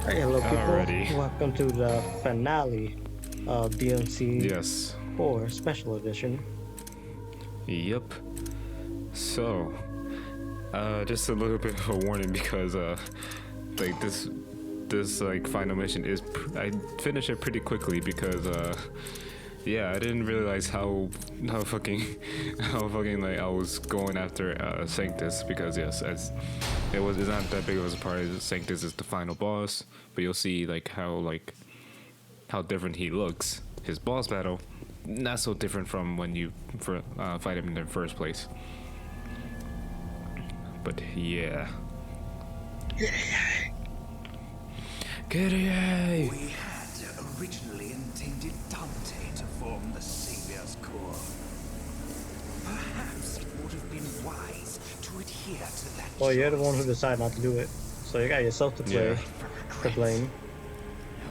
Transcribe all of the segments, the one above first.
Hey, hello people, Alrighty. welcome to the finale of DMC Yes. 4 Special Edition. Yep. So, just a little bit of a warning because, like this like final mission is I finished it pretty quickly because, yeah, I didn't realize how fucking like I was going after Sanctus because yes, as it's not that big of a surprise. Sanctus is the final boss, but you'll see like how different he looks. His boss battle, not so different from when you fight him in the first place. But yeah. Kyrie! We had originally intended Dante to form the Savior's core. Perhaps it would have been wise to adhere to that Well, you're the one who choice. decided not to do it, so you got yourself to play, to blame.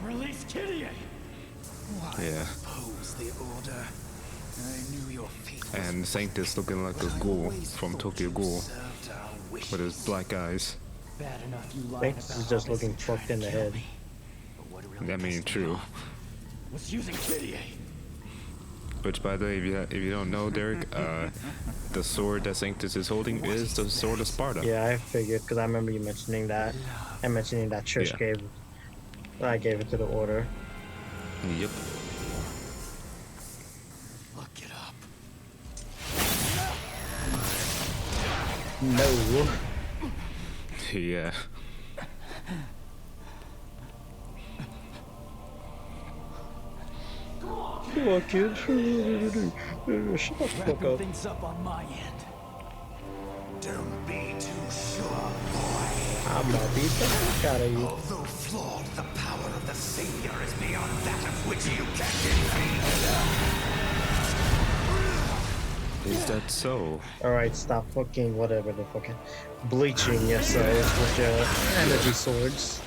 Release Kyrie! Why Yeah. oppose the order? I knew your fate was And Sanctus looking like a ghoul from Tokyo Ghoul served our wishes. with his black eyes. Bad enough you I lied think about this is all just this looking and tried fucked to in the kill head. me. But what really I mean, pissed me true. off was using Kyrie. Which, by the way, if you don't know, Derek, the sword that Sanctus is holding is the sword of Sparta. Yeah, I figured, because I remember you mentioning that, and mentioning that Trish Yeah. I gave it to the order. Yep. Look it up. No. Yeah. Come on, kid. Shut the fuck Wrapping up. things up on my end. Don't be too sure, boy. I'm gonna beat the fuck out of you. Although flawed, the power of the Savior is beyond that of which you can defeat. Is that so? Alright, stop fucking whatever the fucking bleaching yourselves with your energy swords.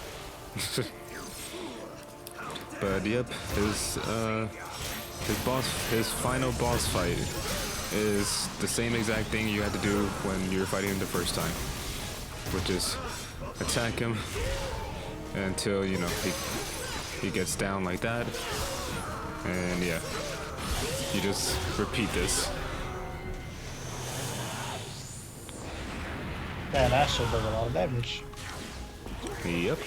But yep, his final boss fight is the same exact thing you had to do when you were fighting him the first time, which is attack him until you know he gets down like that, and yeah, you just repeat this. Man, that shit does a lot of damage. Yep.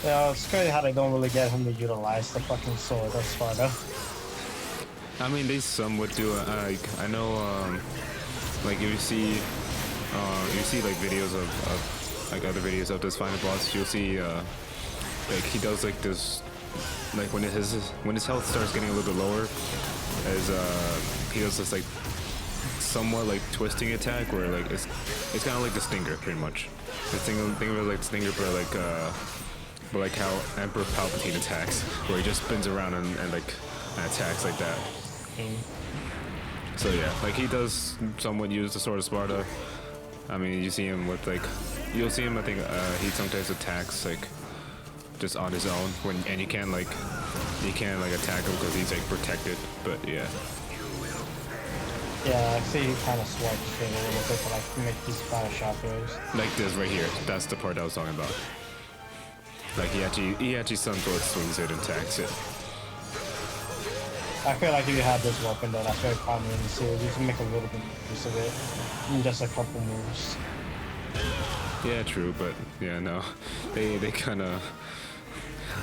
Yeah, it's crazy how they don't really get him to utilize the fucking sword of Sparta. I mean, they somewhat do. I know, like if you see like videos of like other videos of this final boss, you'll see like he does like this, like when his health starts getting a little bit lower, as he does this like somewhat like twisting attack where like it's kind of like the Stinger pretty much. The thing of it like Stinger, but like how Emperor Palpatine attacks, where he just spins around and like attacks like that. So yeah, like he does somewhat use the sword of Sparta. I mean, you see him with like, you'll see him. I think he sometimes attacks like just on his own and you can't like attack him because he's like protected. But yeah. Yeah, I see he kind of swipes thing a little bit to like make these final shot throws. Like this right here. That's the part I was talking about. Like he actually sometimes swings it and attacks it. I feel like if you have this weapon though, that's very common in the series. You can make a little bit of use of it in just a couple moves. Yeah, true, but yeah, no, they kind of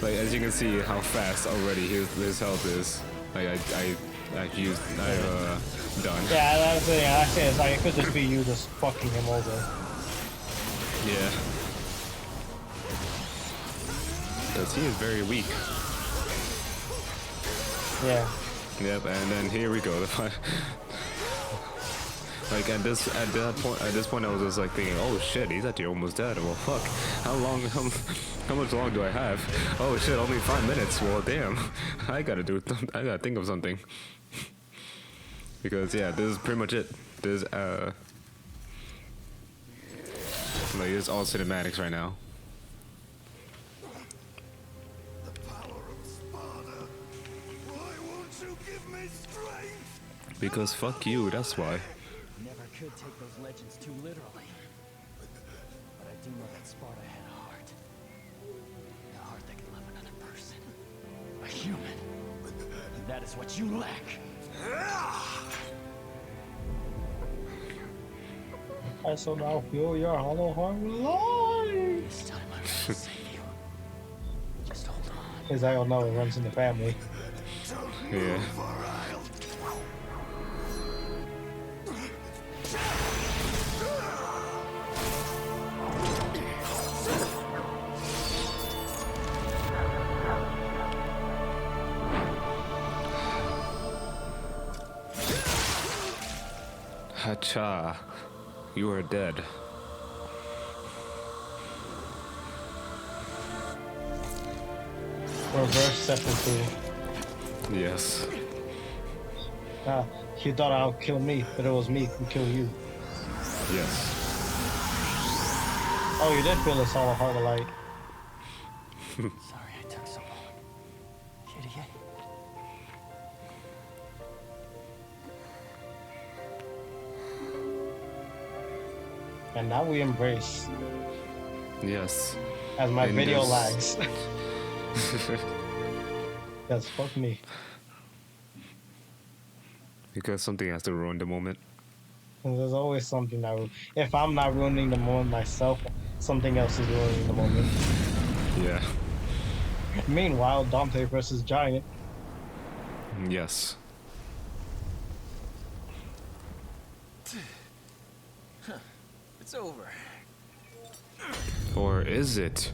like, as you can see how fast already his health is. Like I've done. Yeah, that's the thing. I say it's like it could just be you just fucking him over. Yeah. Because he is very weak. Yeah. Yep, and then here we go. Like at this point, I was just like thinking, oh shit, he's actually almost dead. Well, fuck, how much long do I have? Oh shit, only 5 minutes. Well, damn, I gotta think of something. Because yeah, this is pretty much it. This like it's all cinematics right now. The power of Sparta. Why won't you give me strength? Because fuck you, that's why. Never could take those legends too literally. But I do know that Sparta had a heart. A heart that could love another person. A human. And that is what you lack. I so now feel your hollow heart will lie. This time I will save you. Just hold on. Because I don't know, it runs in the family. Yeah. Hacha, you are dead. Reverse seppuku. Yes. You thought I'll kill me, but it was me who killed you. Yes. Oh, you did feel this hollow heart of light. Sorry I took so long. Kitty. And now we embrace. Yes. As my And video there's- lags. Yes, fuck me. Because something has to ruin the moment. There's always something that if I'm not ruining the moment myself, something else is ruining the moment. Yeah. Meanwhile, Dante versus Giant. Yes. It's over. Or is it?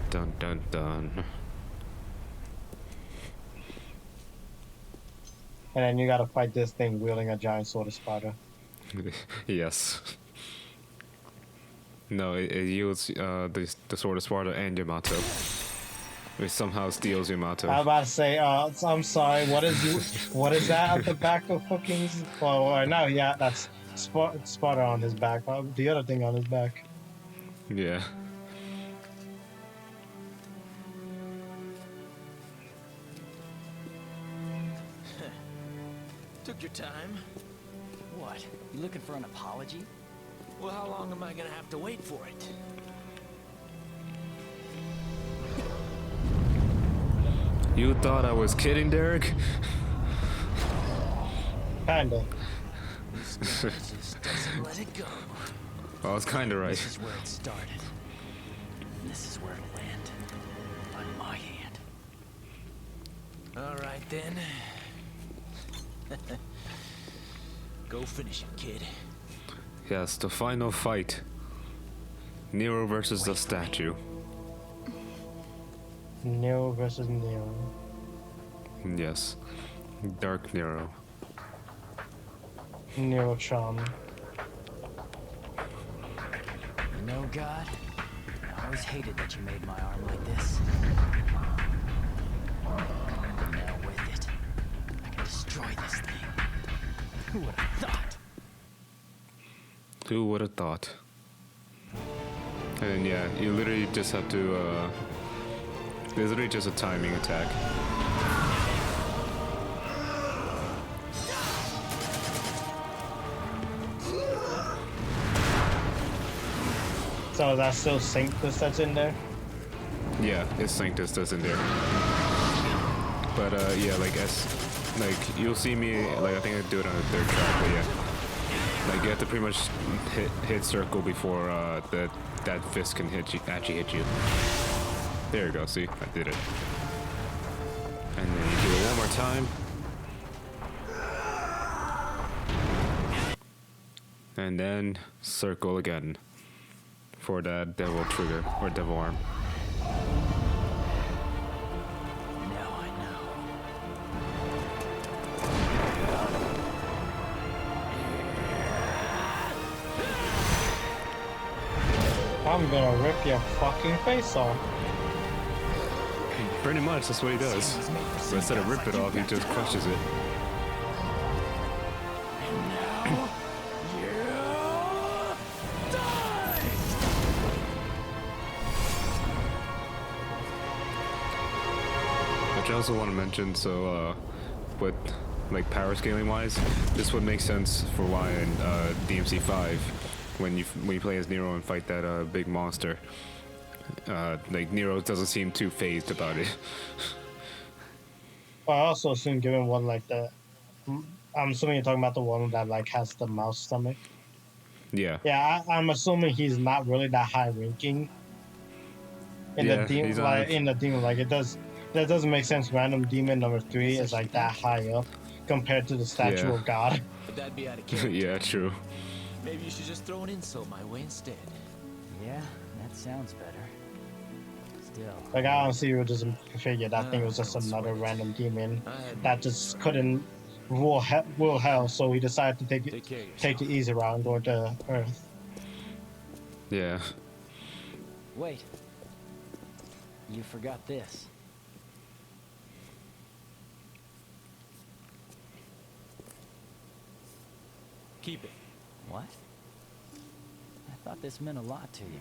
Dun dun dun. And then you gotta fight this thing wielding a giant sword of Sparta. Yes. No, it yields the sword of Sparta and Yamato. It somehow steals Yamato. I was about to say, I'm sorry, what is that at the back of fucking... Oh, no, yeah, that's Sparta on his back. The other thing on his back. Yeah. Took your time. What? You looking for an apology? Well, how long am I gonna have to wait for it? You thought I was kidding, Derek? Kinda. Just doesn't let it go. I was kinda right. This is where it started. And this is where it'll end. On my hand. All right then. Go finish him, kid. Yes, the final fight. Nero versus the statue. Nero versus Nero. Yes. Dark Nero. Nero-chan. You know, God, I always hated that you made my arm like this. Now with it, I can destroy this thing. Who would have thought? Who would have thought? And yeah, you literally just have to, there's literally just a timing attack. So is that still Sanctus that's in there? Yeah, it's Sanctus that's in there. But yeah, like you'll see me, like I think I do it on the third try, but yeah. Like you have to pretty much hit circle before that fist can actually hit you. There you go, see, I did it. And then you do it one more time. And then circle again for that devil trigger or devil arm. Now I know. I'm gonna rip your fucking face off. Pretty much, that's what he does. But instead of rip it off, he just crushes it. And now you die. Which I also want to mention, so with like power scaling wise, this would make sense for why in DMC5 when you play as Nero and fight that big monster. Like Nero doesn't seem too phased about it. Well, I also assume given one like the, I'm assuming you're talking about the one that like has the mouse stomach. Yeah. Yeah, I'm assuming he's not really that high ranking in Yeah, the demon, he's like on- in the demon. Like it does, that doesn't make sense. Random demon number 3 is like that high up compared to the statue Yeah. of God. But that'd be out of character. Yeah, true. Maybe you should just throw an insult my way instead. Yeah, that sounds better. Still. Like I honestly would just figure that thing was just another random demon that just couldn't rule hell, so he decided to take the easy route and go to Earth. Yeah. Wait. You forgot this. Keep it. What? I thought this meant a lot to you.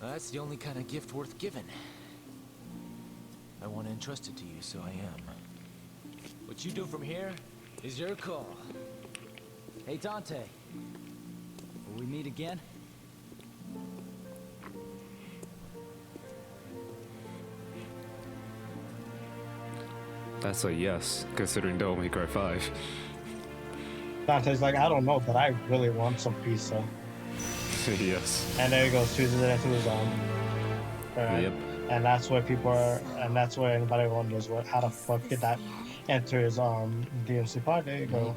That's the only kind of gift worth giving. I want to entrust it to you, so I am. What you do from here is your call. Hey, Dante. Will we meet again? That's a yes, considering Devil May Cry 5. Dante's like, I don't know, but I really want some pizza. Yes. And there he goes, chooses it into his Yep. And that's where people are, and that's where anybody wonders how the fuck did that enter his DMC part. There you go.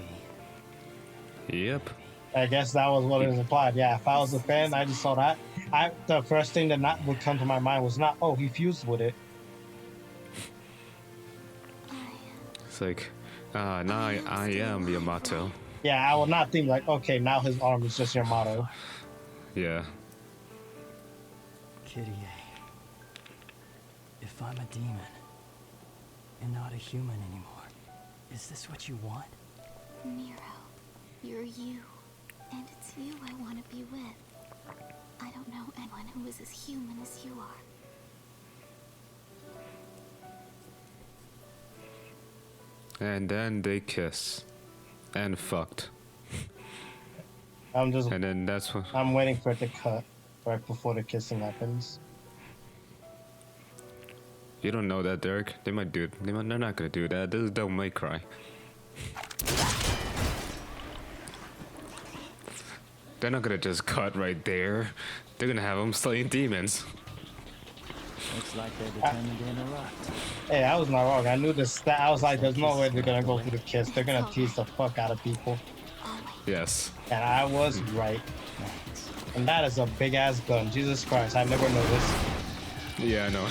Yep. I guess that was what it was implied. Yeah, if I was a fan, I just saw that. The first thing that would come to my mind was not, oh, he fused with it. It's like, now I am Yamato. Yeah, I would not think like, okay, now his arm is just your motto. Yeah. Kitty, if I'm a demon and not a human anymore, is this what you want? Nero, you're you, and it's you I want to be with. I don't know anyone who is as human as you are. And then they kiss. And fucked. I'm And then that's what... I'm waiting for it to cut right before the kissing happens. You don't know that, Derek. They might do it. They're not gonna do that. This is Devil May Cry. They're not gonna just cut right there. They're gonna have them slaying demons. Looks like they're determined to interrupt. Hey, I was not wrong. I knew this. I was like, there's no way they're gonna go through the kiss. They're gonna tease the fuck out of people. Yes. And I was right. And that is a big ass gun. Jesus Christ, I never noticed. Yeah, I know.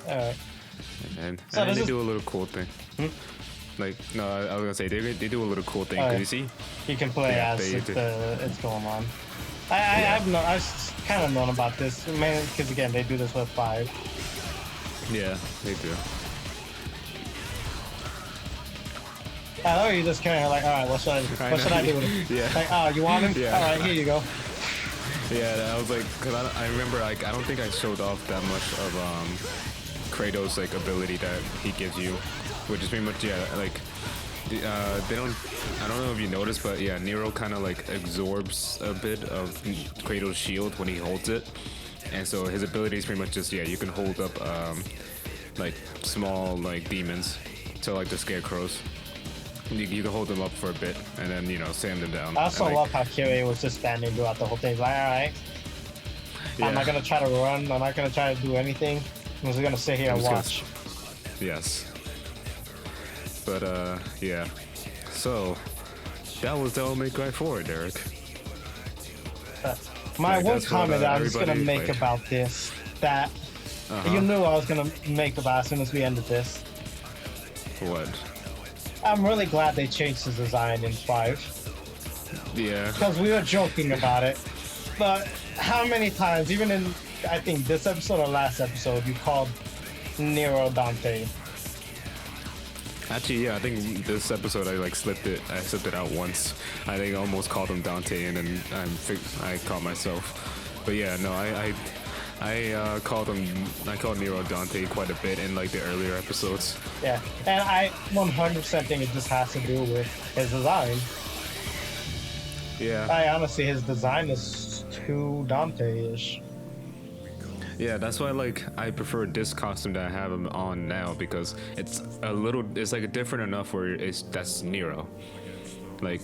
Alright. And So this they is- do a little cool thing. Like, no, I was gonna say, they do a little cool thing. Oh, Cause yeah. you see? You can play Yeah, as they if do. it's going on. I've kind of known about this, mainly because again they do this with 5. Yeah, they do. I know you just kind of like, all right, what should I do with it? Yeah. Like, oh, you want him? Yeah. All right, here you go. Yeah, I was like, cause I remember like I don't think I showed off that much of Kratos' like ability that he gives you, which is pretty much like they don't. I don't know if you noticed, but yeah, Nero kind of like absorbs a bit of Kratos' shield when he holds it, and so his ability is pretty much just you can hold up like small like demons, so like the scarecrows. You can hold them up for a bit and then sand them down. I also and, love how Kirei was just standing throughout the whole thing. He's like, all right, I'm not gonna try to run. I'm not gonna try to do anything. I'm just gonna sit here and watch. Yes. But yeah. So that was Devil May Cry 4, Derek. My Like, one that's what, comment that I was gonna everybody make played. about this, that you knew I was gonna make about as soon as we ended this. What? I'm really glad they changed his design in 5. Yeah. Because we were joking about it. But how many times, even in, I think this episode or last episode, you called Nero Dante? Actually, yeah. I think this episode I slipped it out once. I think I almost called him Dante, and then I caught myself. But yeah, no, I called Nero Dante quite a bit in like the earlier episodes. Yeah, and I 100% think it just has to do with his design. Yeah. I honestly, his design is too Dante-ish. Yeah, that's why like I prefer this costume that I have him on now because it's like different enough where that's Nero. Like,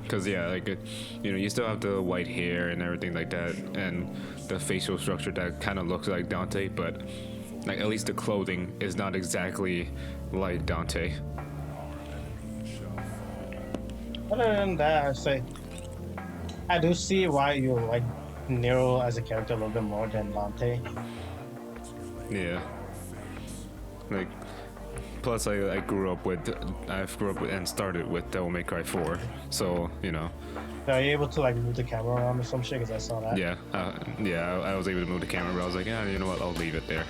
cause yeah, like you still have the white hair and everything like that, and the facial structure that kind of looks like Dante, but like at least the clothing is not exactly like Dante. Other than that, I'd say I do see why you like Nero as a character a little bit more than Dante. Yeah. Like, plus I grew up with and started with Devil May Cry 4, so you know. Are you able to like move the camera around or some shit? Because I saw that. Yeah, I was able to move the camera, but I was like, yeah, you know what, I'll leave it there.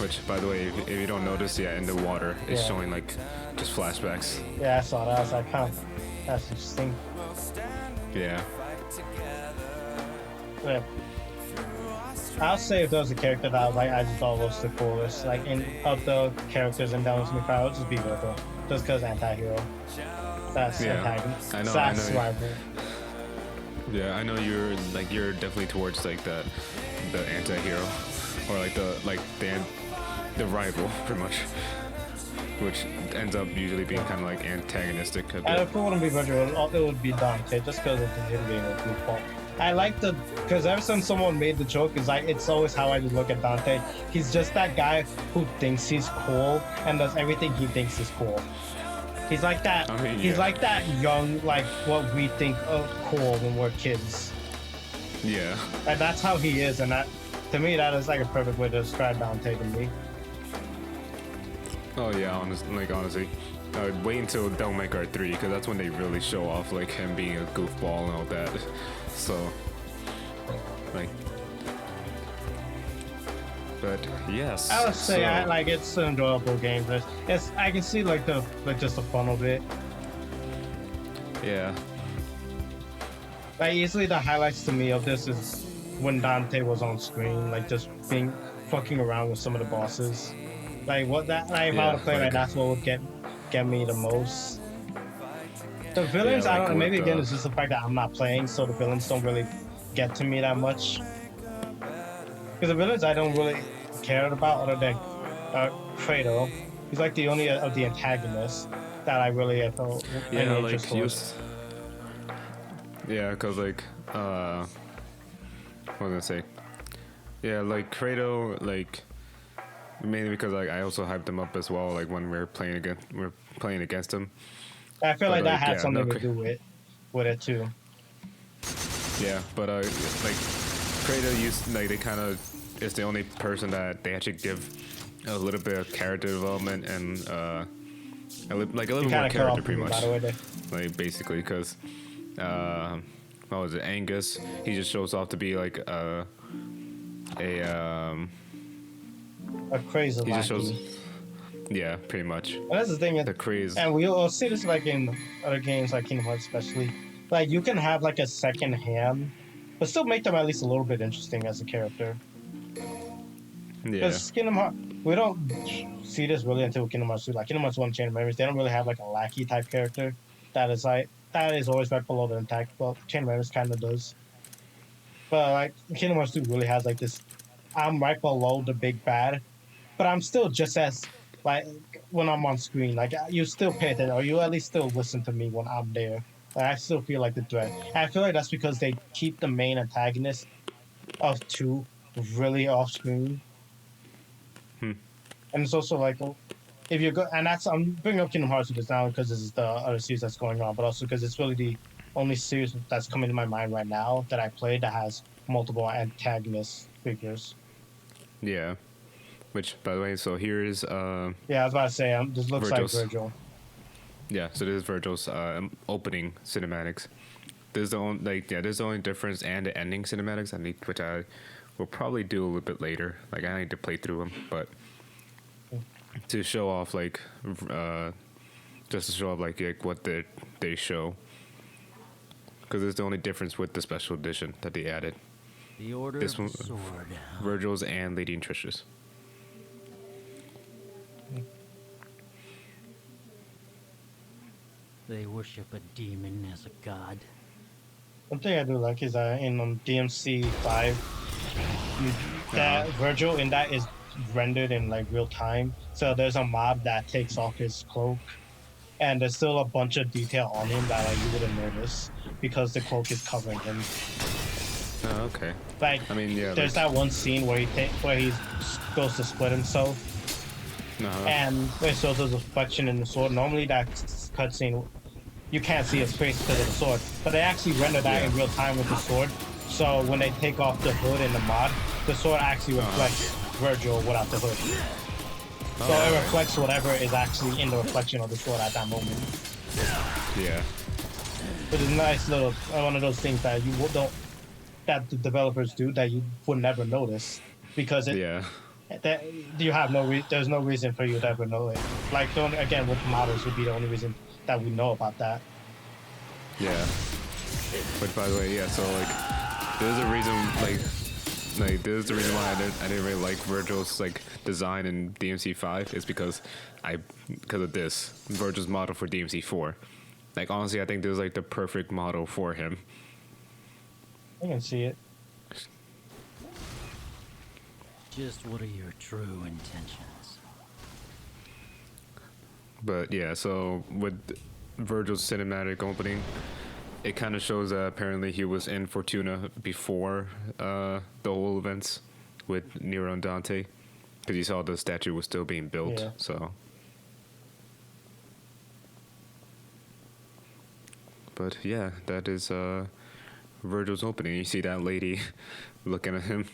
Which, by the way, if you don't notice, yeah, in the water, it's showing like just flashbacks. Yeah, I saw that. I was like, huh, that's interesting. Yeah. Yeah. I'll say if there was a character that I was like, I just thought was the coolest, like of the characters in Devil May Cry, it would just be Virgil, just because anti-hero. That's antagonist. I know. That's rival. Yeah, I know you're definitely towards like the anti-hero, or like the rival, pretty much, which ends up usually being kind of like antagonistic. A bit. And if it wouldn't be Virgil, it would be Dante, just because of him being a goofball. I like because ever since someone made the joke, it's always how I just look at Dante. He's just that guy who thinks he's cool and does everything he thinks is cool. He's like that. I mean, he's like that young, like what we think of cool when we're kids. Yeah. And that's how he is, and that, to me, that is like a perfect way to describe Dante to me. Oh yeah, honestly, I would wait until Devil May Cry 3 because that's when they really show off like him being a goofball and all that. So, like, but yes. I would say it's an enjoyable game. I can see just the fun of it. Yeah. Like easily the highlights to me of this is when Dante was on screen, like just fucking around with some of the bosses. Like if I were to play that's what would get me the most. The villains, I don't know, maybe again it's just the fact that I'm not playing, so the villains don't really get to me that much. Because the villains I don't really care about other than Fredo. He's like the only of the antagonists that I really felt any interest towards. Yeah, because like, what was I gonna say? Yeah, like Credo, like mainly because like I also hyped him up as well. Like when we're playing against him. I feel like that had something to do with it too. Yeah, but like Credo used they kind of is the only person that they actually give a little bit of character development and a little more character, pretty much. Like basically, because what was it, Angus? He just shows off to be like a crazy. He just shows. Yeah, pretty much. And that's the thing. The craze. And we'll see this like in other games like Kingdom Hearts especially. Like you can have like a second hand, but still make them at least a little bit interesting as a character. Yeah. Because Kingdom Hearts, we don't see this really until Kingdom Hearts 2. Like Kingdom Hearts 1 Chain of Memories, they don't really have like a lackey type character that is always right below the attack. Well, Chain of Memories kind of does. But like Kingdom Hearts 2 really has like this, I'm right below the big bad, but I'm still just as, like, when I'm on screen, like, you still pay attention, or you at least still listen to me when I'm there. Like, I still feel like the threat. And I feel like that's because they keep the main antagonist of 2 really off screen. And it's also like, if you go, and I'm bringing up Kingdom Hearts just now because this is the other series that's going on, but also because it's really the only series that's coming to my mind right now that I played that has multiple antagonist figures. Yeah. Which, by the way, so here's yeah, I was about to say, this looks Virgil's, like Virgil. Yeah, so this is Virgil's opening cinematics. This is the only this is the only difference, and the ending cinematics which I will probably do a little bit later. Like I need to play through them, but to show off just to show off like what they show, because it's the only difference with the special edition that they added. The Order This of one, the Sword. Virgil's and Lady and Trish's. They worship a demon as a god. One thing I do like is that in DMC 5, that Virgil in that is rendered in like real time. So there's a mob that takes off his cloak, and there's still a bunch of detail on him that like you wouldn't notice because the cloak is covering him. Oh, okay. Like, I mean, yeah. there's that one scene where he goes to split himself, and it shows a reflection in the sword. Normally, that cutscene, you can't see his face because of the sword, but they actually render that in real time with the sword. So when they take off the hood in the mod, the sword actually reflects Virgil without the hood. So it reflects whatever is actually in the reflection of the sword at that moment. Yeah. But it's a nice little one of those things that you don't, that the developers do that you would never notice because Yeah. that you have there's no reason for you to ever know it. Like again with models would be the only reason that we know about that. Yeah. But by the way, yeah. So like, there's a reason like there's the reason why I didn't really like Virgil's like design in DMC 5 is because of this Virgil's model for DMC 4. Like honestly, I think this is like the perfect model for him. I can see it. Just what are your true intentions? But yeah, so with Virgil's cinematic opening, it kind of shows that apparently he was in Fortuna before the whole events with Nero and Dante, because you saw the statue was still being built. Yeah. So, but yeah, that is Virgil's opening. You see that lady looking at him.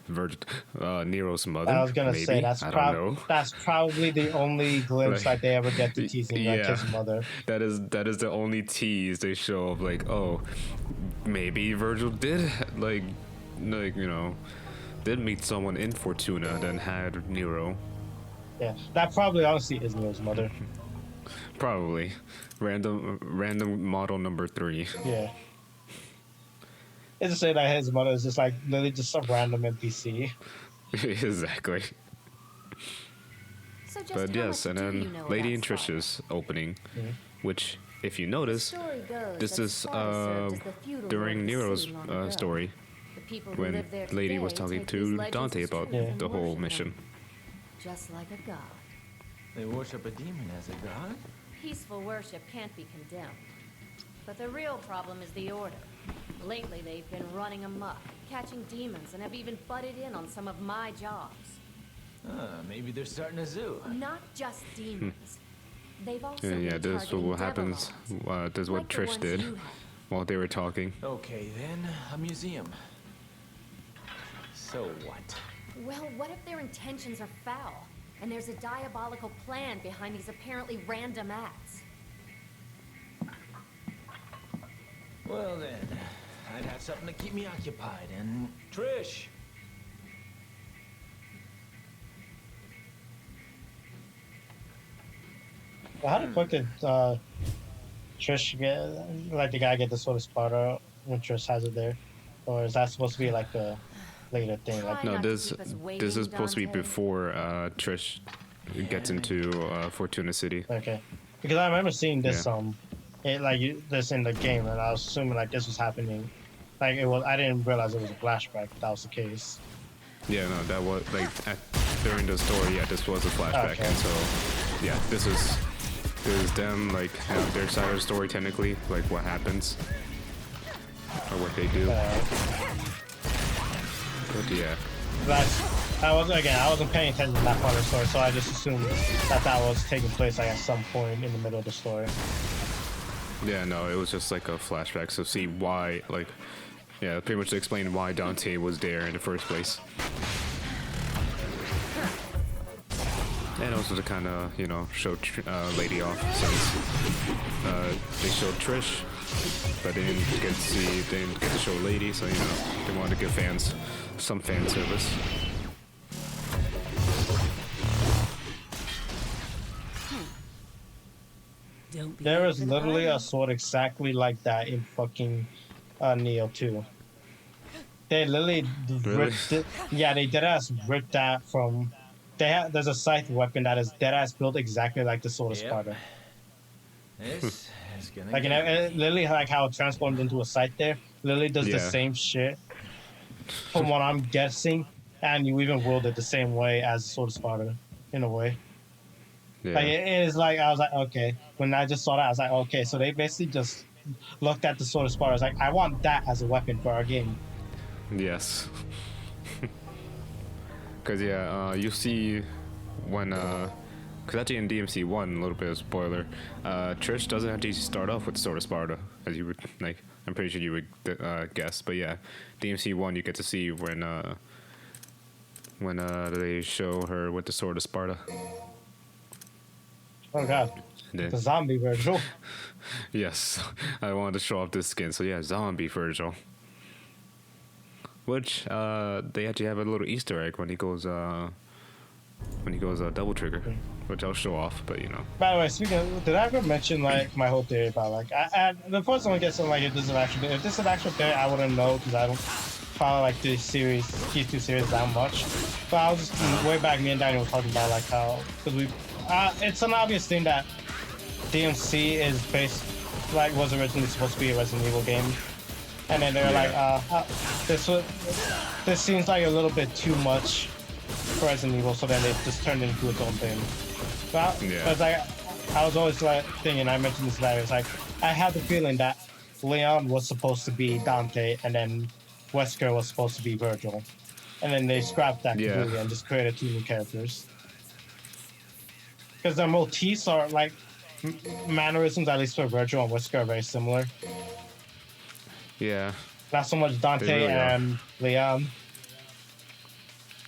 Nero's mother. I was gonna maybe? say that's I don't know. that's probably the only glimpse Like, that they ever get to teasing like yeah. his mother. That is the only tease they show of like, oh, maybe Virgil did like you know, did meet someone in Fortuna, then had Nero. Yeah, that probably honestly is Nero's mother. Probably. Random model number 3. Yeah. It's to say that his mother is just like literally just some random NPC. Exactly. So just But how yes, much and do then you know Lady about and Trish's opening, which, if you The notice, story goes this that is Sparta served as the feudal during lord of the Nero's sea long ago. story, The people who when live there Lady was today talking take these to legends Dante as about truth and the whole worship them, mission. just like a god. They worship a demon as a god? Peaceful worship can't be condemned. But the real problem is the Order. Lately, they've been running amok, catching demons, and have even butted in on some of my jobs. Maybe they're starting a zoo. Not just demons. They've also Yeah, been this is targeting what happens. Devilons, This is what like the Trish ones did you had. while they were talking. Okay, then, a museum. So what? Well, what if their intentions are foul, and there's a diabolical plan behind these apparently random acts? Well then, I'd have something to keep me occupied, and... Trish! How the fuck did Trish get, like the guy get the sword of Sparta when Trish has it there? Or is that supposed to be like a later thing? Like, Try No, not to this keep us this waiting, is supposed to be Dante. before Trish gets into Fortuna City. okay. Because I remember seeing this Yeah. this in the game, and I was assuming like this was happening. Like it was, I didn't realize it was a flashback. If that was the case. Yeah, no, that was like during the story. Yeah, this was a flashback, Okay. and so yeah, this is them like their side of the story technically, like what happens or what they do. But yeah, I wasn't paying attention to that part of the story, so I just assumed that was taking place like at some point in the middle of the story. yeah, no, it was just like a flashback. So see why, like, yeah, pretty much to explain why Dante was there in the first place. And also to kind of, you know, show Lady off, since they showed Trish, but they didn't get to show Lady, so you know they wanted to give fans some fan service. Don't be There late is for the literally party. a sword exactly like that in fucking Neo 2. They literally Really? ripped it. Yeah, they deadass ripped that from. There's a scythe weapon that is deadass built exactly like the Sword of Yep. Sparta. This is gonna Like, get me. literally, like how it transformed into a scythe there. Literally does the Yeah. same shit, from what I'm guessing, and you even wield it the same way as the Sword of Sparta, in a way. Like, Yeah. it is like, I was like, okay. When I just saw that, I was like, okay. So they basically just looked at the Sword of Sparta. I was like, I want that as a weapon for our game. Yes. Because you see when because actually in DMC 1, a little bit of spoiler, Trish doesn't actually start off with Sword of Sparta, as you would like. I'm pretty sure you would guess, but yeah, DMC 1 you get to see when they show her with the Sword of Sparta. Oh god, And then- the zombie Virgil. Yes, I wanted to show off this skin, so yeah, zombie Virgil. Which they actually have a little Easter egg when he goes double trigger, which I'll show off. But you know, By the way, speaking of, did I ever mention like my whole theory about like the first one gets like if this is an actual theory, I wouldn't know because I don't follow like these two series that much. But I was just way back, me and Daniel were talking about like how because it's an obvious thing that DMC is based like was originally supposed to be a Resident Evil game, and then they're like this seems like a little bit too much for Resident Evil, so then they just turned it into its own thing. But like, I was always like thinking, I mentioned this later, it's like, I had the feeling that Leon was supposed to be Dante, and then Wesker was supposed to be Virgil. And then they scrapped that completely and just created two new characters. Because their motifs are like, mannerisms, at least for Virgil and Wesker, are very similar. yeah, Not so much Dante They really are. and Leon.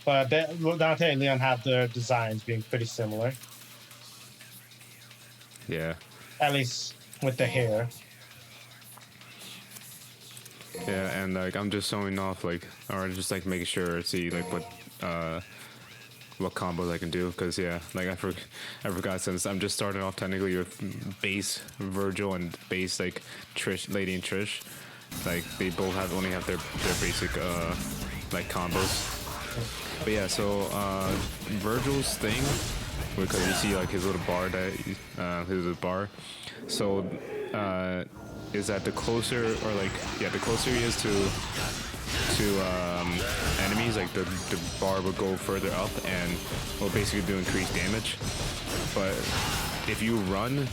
But Dante and Leon have their designs being pretty similar. yeah, At least with the hair. yeah, and like I'm just showing off like, or just like making sure see like what combos I can do, because yeah, like I forgot, since I'm just starting off technically with base Virgil and base like Trish, Lady and Trish, like they both only have their basic like combos. But yeah, so Virgil's thing, because you see like his little bar his bar, so is that the closer the closer he is to enemies, like the bar will go further up and will basically do increased damage. But if you run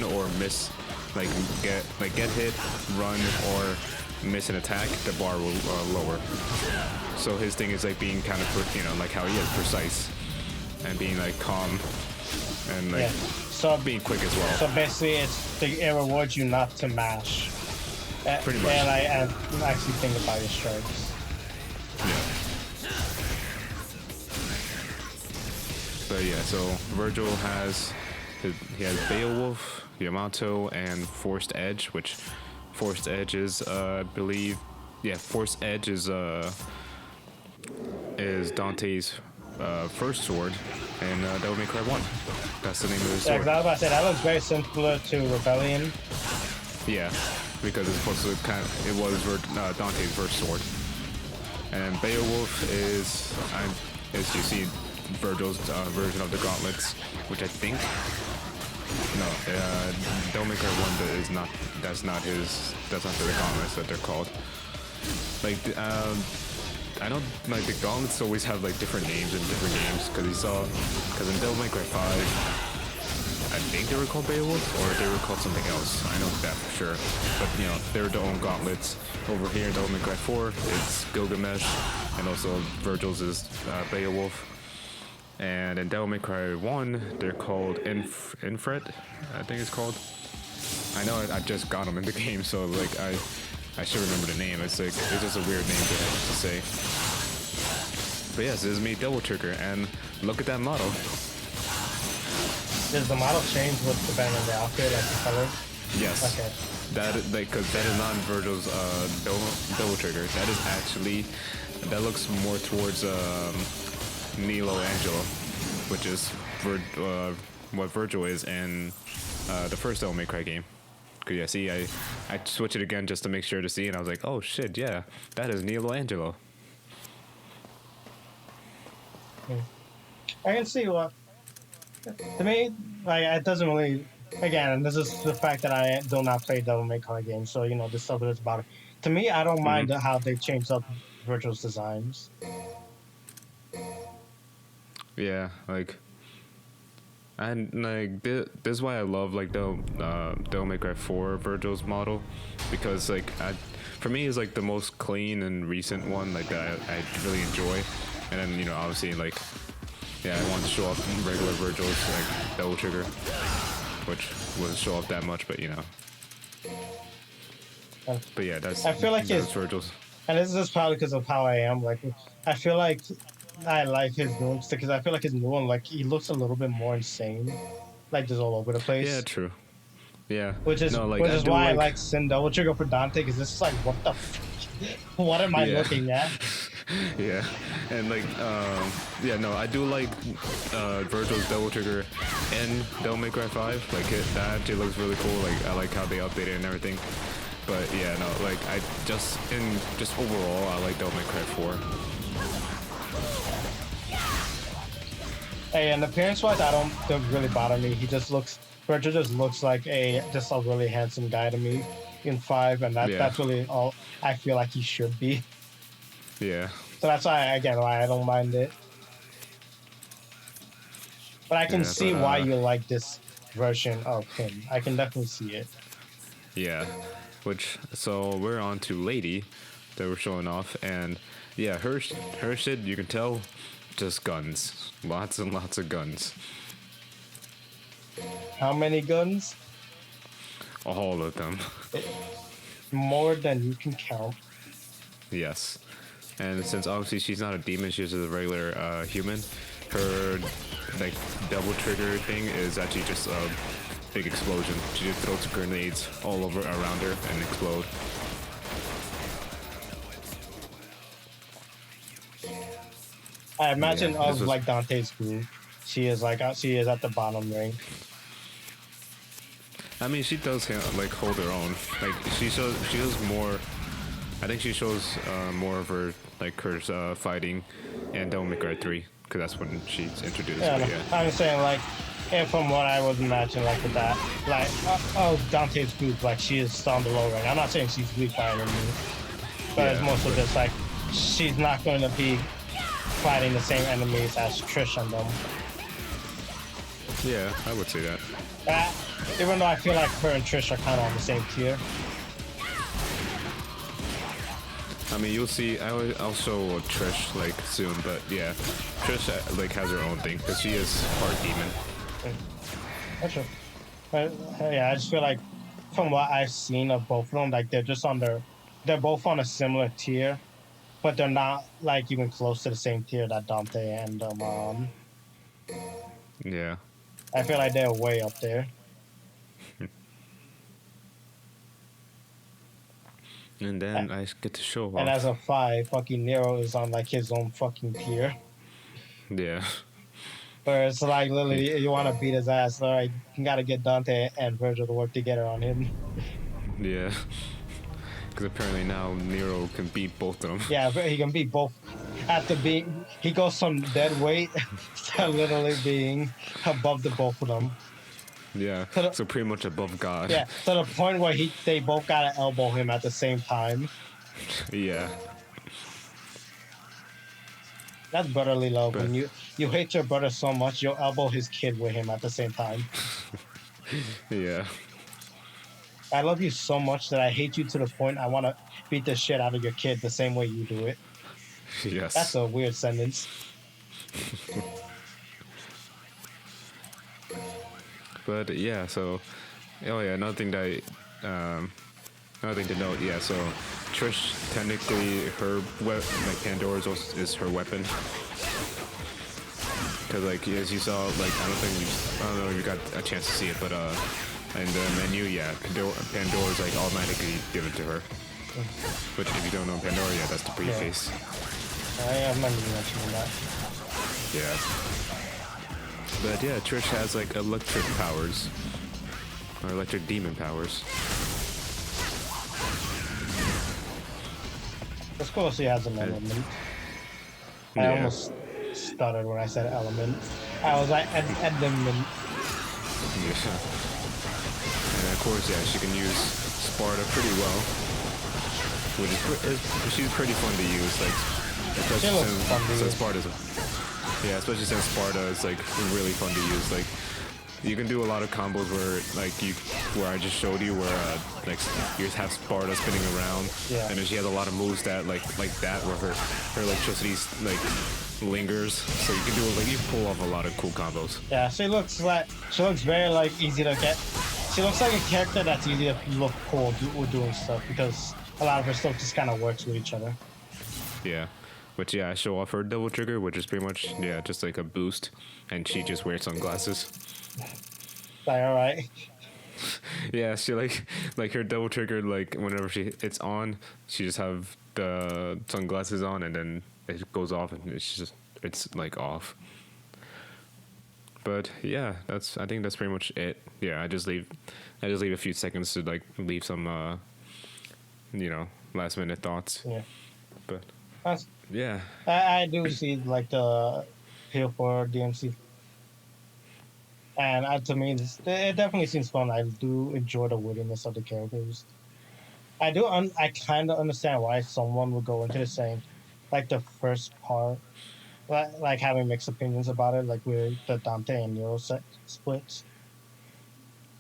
or miss, like get hit, run, or miss an attack, the bar will lower. So his thing is like being kind of, like how he is precise and being like calm and like So being quick as well. So basically, it rewards you not to mash. Pretty much. And actually think about your strikes. Yeah. But yeah, so Virgil has Beowulf, Yamato, and Forced Edge, which Forced Edge is Forced Edge is Dante's first sword in Devil May Cry 1. That's the name of his Yeah, sword. 'cause I was about to say that looks very similar to Rebellion. Yeah, because it's supposed to it was Dante's first sword. And Beowulf is you see Virgil's version of the gauntlets, which I think Devil May Cry 1 is not. That's not the gauntlets that they're called. Like I know like the gauntlets always have like different names in different games, because in Devil May Cry 5. I think they were called Beowulf, or they were called something else. I know that for sure. But, they're their own gauntlets. Over here in Devil May Cry 4, it's Gilgamesh, and also Virgil's is Beowulf. And in Devil May Cry 1, they're called Infret, I think it's called. I know I just got them in the game, so like I should remember the name. It's just a weird name to say. But yes, this is me, Double Trigger, and look at that model. Does the model change with depending on the outfit, like the color? Yes. Okay. Because that is not Virgil's double trigger. That is actually, that looks more towards Nilo Angelo, which is what Virgil is in the first Devil May Cry game. 'Cause, yeah, see, I switched it again just to make sure to see, and I was like, oh shit, yeah, that is Nilo Angelo. I can see what. To me, like it doesn't really. Again, and this is the fact that I do not play Devil May Cry games, so you know this stuff is about it. To me, I don't mind how they changed up Virgil's designs. Yeah, like, and like this is why I love like Devil May Cry 4 Virgil's model, because like for me is like the most clean and recent one like that I really enjoy, and then you know obviously like yeah I want to show off regular Virgil's like double trigger, which wouldn't show off that much, but you know. But yeah, I feel like that's Virgil's. And this is probably because of how I am. Like, I feel like I like his new one because I feel like his new one, like, he looks a little bit more insane, like just all over the place. Yeah, true. Yeah. Which is no, like, which is do why I like Sin Double Trigger for Dante, because this is like, what the, what am I looking at? Yeah, and like, yeah, no, I do like Virgil's double trigger in Devil May Cry 5. Like that actually looks really cool. Like I like how they updated it and everything. But yeah, no, like I just overall, I like Devil May Cry 4. Hey, and appearance-wise, don't really bother me. He just looks, Virgil just looks like just a really handsome guy to me in 5, and that's really all I feel like he should be. Yeah. So that's why I don't mind it. But I can see why you like this version of him. I can definitely see it. Yeah. So we're on to Lady that we're showing off, and yeah, her shit, you can tell, just guns. Lots and lots of guns. How many guns? All of them. More than you can count. Yes. And since obviously she's not a demon, she's just a regular human, her like double trigger thing is actually just a big explosion. She just throws grenades all over around her and explode. I imagine like Dante's group, she is at the bottom ring. I mean, she does like hold her own. Like she does more. I think she shows more of her like her fighting and Devil May Cry 3, because that's when she's introduced. Yeah, I'm saying like, and from what I would imagine, like with that, like Dante's group, like she is on the low rank. I'm not saying she's weak by any means, but it's more so just like she's not going to be fighting the same enemies as Trish and them. Yeah, I would say that. Even though I feel like her and Trish are kind of on the same tier. I mean, you'll see. I'll show Trish like soon, but yeah, Trish like has her own thing because she is part demon. That's true. But yeah, I just feel like from what I've seen of both of them, like they're both on a similar tier, but they're not like even close to the same tier that Dante and Yeah. I feel like they're way up there. And then I get to show off. And as a 5, fucking Nero is on like his own fucking tier. Yeah. Where it's like literally you want to beat his ass, all right? You gotta get Dante and Virgil to work together on him. Yeah. Because apparently now Nero can beat both of them. Yeah, he can beat both. He goes from dead weight to literally being above the both of them. Yeah, so pretty much above God. Yeah, to the point where they both gotta elbow him at the same time. Yeah. That's brotherly love. When you hate your brother so much, you'll elbow his kid with him at the same time. Yeah. I love you so much that I hate you to the point I want to beat the shit out of your kid the same way you do it. Yes. That's a weird sentence. But yeah, so another thing to note, yeah, so Trish, technically her like Pandora's is her weapon, because like as you saw, like I don't know if you got a chance to see it, but in the menu, yeah, Pandora's like automatically given to her. But if you don't know Pandora, yeah, that's the briefcase. I remember you mentioning that. Yeah. But yeah, Trish has like electric powers. Or electric demon powers. Of course, he has an element. I Yeah. almost stuttered when I said element. I was like, element. Yeah. And of course, yeah, she can use Sparta pretty well. Which she's pretty fun to use, like, She looks fun to since use. Sparta's, yeah, especially since Sparta is like really fun to use. Like, you can do a lot of combos where I just showed you, where like you just have Sparta spinning around, Yeah. and then she has a lot of moves that like that, where her electricity like lingers, so you can do like you pull off a lot of cool combos. Yeah, she looks very like easy to get. She looks like a character that's easy to look cool with doing stuff because a lot of her stuff just kind of works with each other. Yeah. But yeah, I show off her double trigger, which is pretty much, yeah, just like a boost, and she just wears sunglasses. Like, all right. Yeah, she like her double trigger, like whenever it's on, she just have the sunglasses on, and then it goes off, and it's like off. But yeah, I think that's pretty much it. Yeah, I just leave a few seconds to like leave some last minute thoughts. Yeah. But That's, yeah, I do see like the appeal for DMC, and to me, it definitely seems fun. I do enjoy the wittiness of the characters. I kind of understand why someone would go into this saying, like the first part, like having mixed opinions about it, like with the Dante and Nero splits.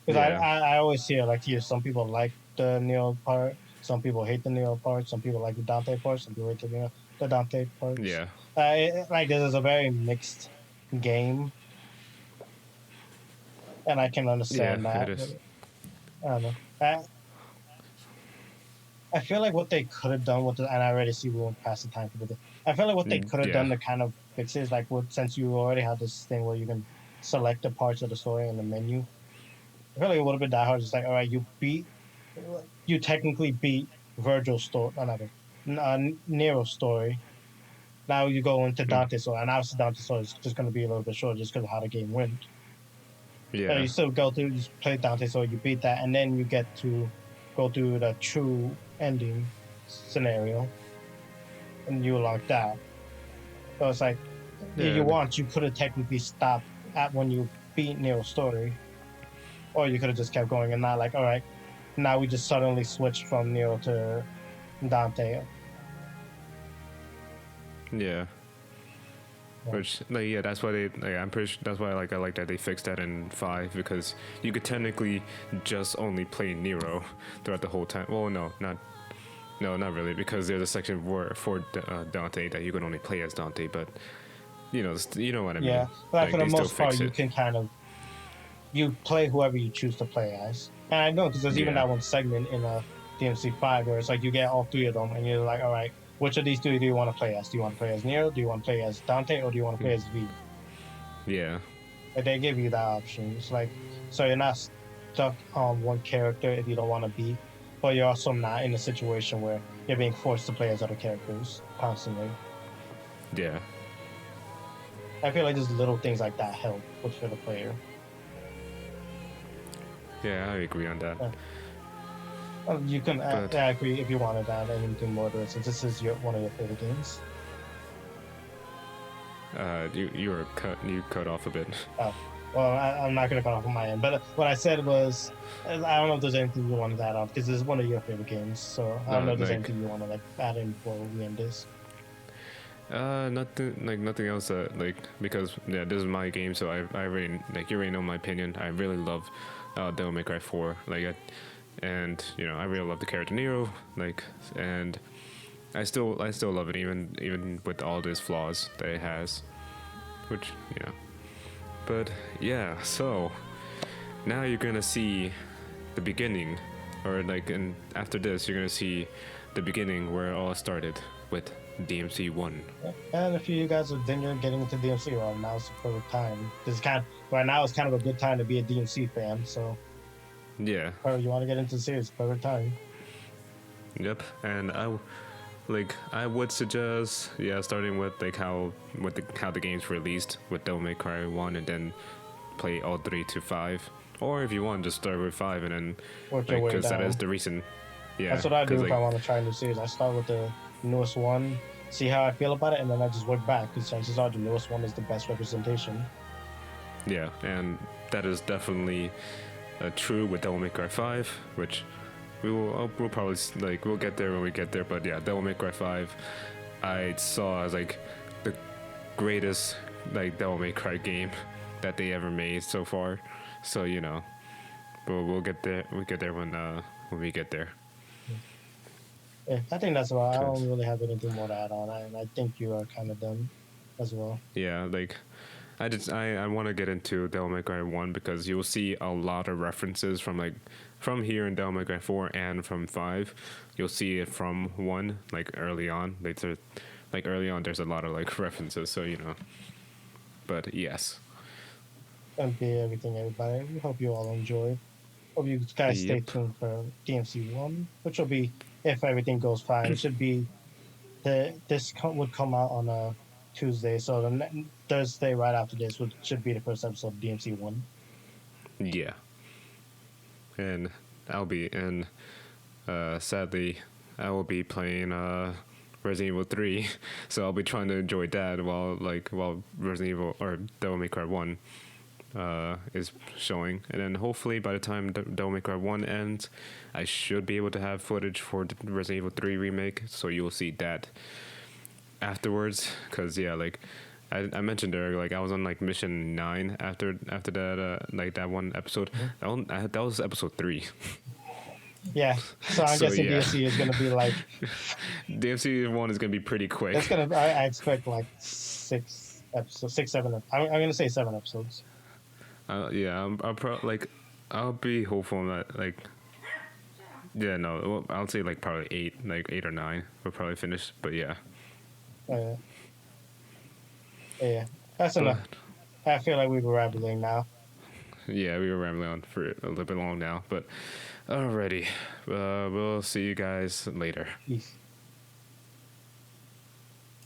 Because Yeah. I always hear like here, some people like the Nero part, some people hate the Nero part, some people like the Dante part, some people hate the Dante part. yeah, Like this is a very mixed game, and I can understand yeah, that. it is. I don't know. I feel like what they could have done with it, and I already see we won't pass the time for it. I feel like what they could have Yeah. done to kind of fix it is like since you already have this thing where you can select the parts of the story in the menu. I feel like it would have been that hard. Just like, all right, you technically beat Virgil's story, Nero's story. Now you go into Dante's story, and obviously Dante's story is just going to be a little bit short just because of how the game went. Yeah, You still go through, you play Dante's story, you beat that, and then you get to go through the true ending scenario, and you like that. So it's like, if Yeah. you could have technically stopped at when you beat Nero's story, or you could have just kept going and not like, all right, now we just suddenly switched from Nero to Dante. yeah. Which, like, yeah, that's why I'm pretty sure that's why, like, I like that they fixed that in 5, because you could technically just only play Nero throughout the whole time. Well, no, not really, because there's a section for Dante that you can only play as Dante, but you know what I mean. Yeah, but for the they still most part, fix you it. can kind of you play whoever you choose to play as. And I know because there's even Yeah. that one segment in DMC 5 where it's like you get all three of them, and you're like, all right, which of these three do you want to play as? Do you want to play as Nero? Do you want to play as Dante? Or do you want to play as V? Yeah, Like, they give you that option. It's like, so you're not stuck on one character if you don't want to be, but you're also not in a situation where you're being forced to play as other characters constantly. yeah, I feel like just little things like that help for the player. yeah. I agree on that. Yeah. You can But- I agree if you wanted to add anything more to it, since this is one of your favorite games. You cut off a bit. Oh, well, I'm not going to cut off on my end, but what I said was, I don't know if there's anything you wanted to add on, because this is one of your favorite games, so I don't know if there's like- anything you want to add in before we end this. Nothing else because yeah, this is my game, so I really, like, you already know my opinion. I really love Devil May Cry 4, and I really love the character Nero, and I still love it even with all these flaws that it has, which but yeah. So now you're gonna see the beginning, and after this you're gonna see the beginning where it all started with DMC 1. And if you guys are thinking of getting into DMC, well, now's the perfect time. Right now is kind of a good time to be a DMC fan, so Yeah. or you want to get into the series, perfect time. Yep. And I would suggest starting with how the game's released with Devil May Cry 1, and then play all 3 to 5, or if you want, just start with 5 and then Work your way because that down. is the reason. Yeah, That's what I do 'cause, if I want to try a new series. I start with the newest one, see how I feel about it, and then I just work back. Because chances are the newest one is the best representation. yeah, and that is definitely true with Devil May Cry 5, which we'll probably we'll get there when we get there. But yeah, Devil May Cry 5, I saw as like the greatest like Devil May Cry game that they ever made so far. So you know, we'll get there. We get there when we get there. Yeah, I think that's about. I don't really have anything more to add on, and I think you are kind of done as well. Yeah, like I want to get into Devil May Cry 1 because you will see a lot of references from here in Devil May Cry 4 and from 5. You'll see it from 1 like early on. Early on there's a lot of like references, so you know. But yes. That'd be everything, everybody. We hope you all enjoyed. Hope you guys stay Yep. tuned for DMC 1, which will be, if everything goes fine, it should be, would come out on a Tuesday, so the Thursday right after this should be the first episode of DMC 1. Yeah. And sadly, I will be playing Resident Evil 3, so I'll be trying to enjoy that while Resident Evil or Devil May Cry 1 is showing, and then hopefully by the time Devil May Cry 1 ends, I should be able to have footage for the Resident Evil 3 remake, so you'll see that afterwards. Because yeah, like I mentioned earlier, like I was on like mission 9 after that like that one episode. That was episode 3. Yeah, so I'm So, guessing yeah. DMC is gonna be like, DMC 1 is gonna be pretty quick. it's gonna. I expect like 6 episodes, 6, 7. I'm gonna say 7 episodes. Yeah, I'll be hopeful that yeah, no, well, I'll say like probably 8 or 9 will probably finish, but yeah. Yeah, that's enough. I feel like we were rambling now. Yeah, we were rambling on for a little bit long now, but alrighty, we'll see you guys later. Peace.